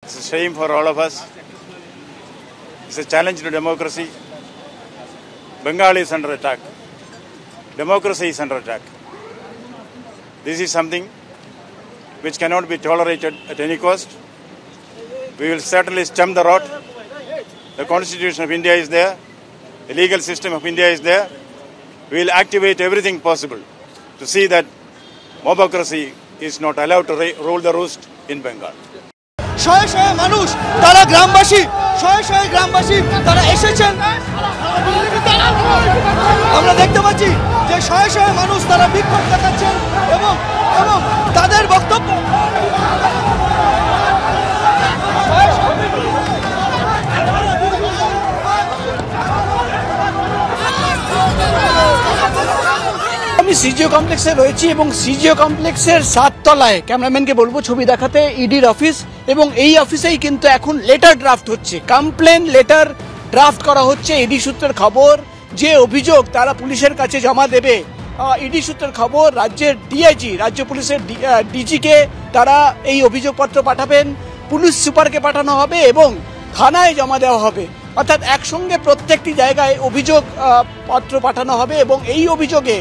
It's a shame for all of us. It's a challenge to democracy. Bengal is under attack. Democracy is under attack. This is something which cannot be tolerated at any cost. We will certainly stem the rot. The Constitution of India is there. The legal system of India is there. We will activate everything possible to see that mobocracy is not allowed to rule the roost in Bengal. শয়ে শয়ে মানুষ তারা গ্রামবাসী তারা এসেছেন। আমরা দেখতে পাচ্ছি যে শয়ে শয়ে মানুষ তারা বিক্ষোভ দেখাচ্ছেন এবং তাদের বক্তব্য আমি সিজিও কমপ্লেক্সে রয়েছি এবং সিজিও কমপ্লেক্সের 7 তলায় ক্যামেরাম্যানকে বলবো ছবি দেখাতে ইডির অফিস এবং এই অফিসেই কিন্তু এখন লেটার ড্রাফট হচ্ছে, কমপ্লেন লেটার ড্রাফট করা হচ্ছে। ইডি সূত্রের খবর যে অভিযোগ তারা পুলিশের কাছে জমা দেবে। ইডি সূত্রের খবর রাজ্যের ডিআইজি, রাজ্য পুলিশের ডিজিকে তারা এই অভিযোগপত্র পাঠাবেন, পুলিশ সুপারকে পাঠানো হবে এবং থানায় জমা দেওয়া হবে। অর্থাৎ একসঙ্গে প্রত্যেকটি জায়গায় অভিযোগ পত্র পাঠানো হবে এবং এই অভিযোগে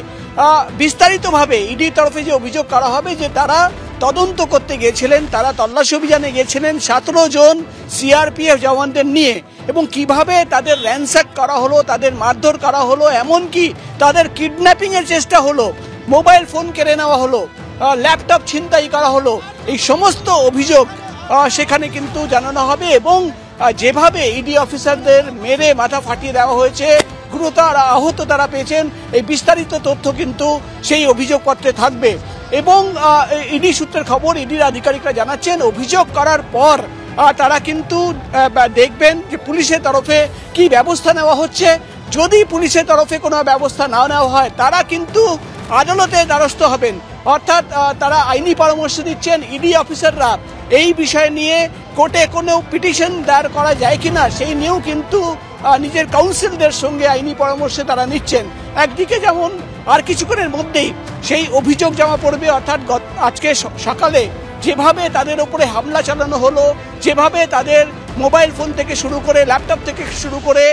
বিস্তারিতভাবে ইডির তরফে যে অভিযোগ করা হবে যে তারা তদন্ত করতে গিয়েছিলেন, তারা তল্লাশি অভিযানে গিয়েছিলেন 17 জন সিআরপিএফ জওয়ানদের নিয়ে এবং কিভাবে তাদের র্যানস্যাক করা হলো, তাদের মারধর করা হলো, এমনকি তাদের কিডন্যাপিংয়ের চেষ্টা হলো, মোবাইল ফোন কেড়ে নেওয়া হলো, ল্যাপটপ ছিনতাই করা হলো। এই সমস্ত অভিযোগ সেখানে কিন্তু জানানো হবে এবং যেভাবে ইডি অফিসারদের মেরে মাথা ফাটিয়ে দেওয়া হয়েছে, গুরুতর আহত তারা পেয়েছেন, এই বিস্তারিত তথ্য কিন্তু সেই অভিযোগপত্রে থাকবে। এবং ইডি সূত্রের খবর ইডির আধিকারিকরা জানাচ্ছেন অভিযোগ করার পর তারা কিন্তু দেখবেন যে পুলিশের তরফে কি ব্যবস্থা নেওয়া হচ্ছে। যদি পুলিশের তরফে কোনো ব্যবস্থা না নেওয়া হয় তারা কিন্তু আদালতে দ্বারস্থ হবেন। অর্থাৎ তারা আইনি পরামর্শ দিচ্ছেন ইডি অফিসাররা এই বিষয় নিয়ে কোর্টে কোনো পিটিশন দায়ের করা যায় কিনা সেই নিয়েও কিন্তু নিজের কাউন্সিলদের সঙ্গে আইনি পরামর্শে তারা নিচ্ছেন। একদিকে যেমন আর কিছুক্ষণের মধ্যেই সেই অভিযোগ জমা পড়বে, অর্থাৎ আজকে সকালে যেভাবে তাদের উপরে হামলা চালানো হলো, যেভাবে তাদের মোবাইল ফোন থেকে শুরু করে ল্যাপটপ থেকে শুরু করে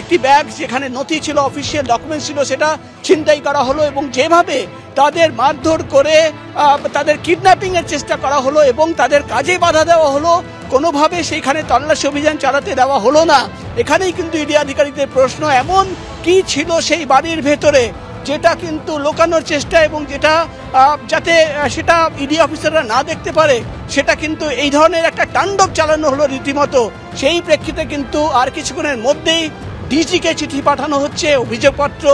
একটি ব্যাগ যেখানে নথি ছিল, অফিসিয়াল ডকুমেন্টস ছিল, সেটা ছিনতাই করা হলো এবং যেভাবে তাদের মারধর করে তাদের কিডন্যাপিংয়ের চেষ্টা করা হলো এবং তাদের কাজে বাধা দেওয়া হলো, কোনোভাবে সেইখানে তল্লাশি অভিযান চালাতে দেওয়া হলো না। এখানেই কিন্তু ইডি আধিকারিকদের প্রশ্ন, এমন কি ছিল সেই বাড়ির ভেতরে যেটা কিন্তু লুকানোর চেষ্টা এবং যেটা যাতে সেটা ইডি অফিসাররা না দেখতে পারে, সেটা কিন্তু এই ধরনের একটা তাণ্ডব চালানো হলো রীতিমতো। সেই প্রেক্ষিতে কিন্তু আর কিছুক্ষণের মধ্যেই ডিজিকে চিঠি পাঠানো হচ্ছে, অভিযোগপত্র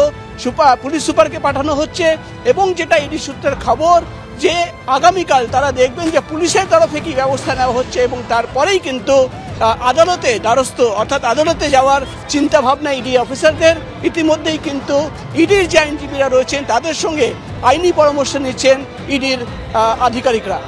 পুলিশ সুপারকে পাঠানো হচ্ছে এবং যেটা ইডি সূত্রের খবর যে আগামীকাল তারা দেখবেন যে পুলিশের তরফে কি ব্যবস্থা নেওয়া হচ্ছে এবং তারপরেই কিন্তু আদালতে দ্বারস্থ, অর্থাৎ আদালতে যাওয়ার চিন্তা ভাবনা ইডি অফিসারদের। ইতিমধ্যেই কিন্তু ইডির যে আইনজীবীরা রয়েছেন তাদের সঙ্গে আইনি পরামর্শ নিচ্ছেন ইডির আধিকারিকরা।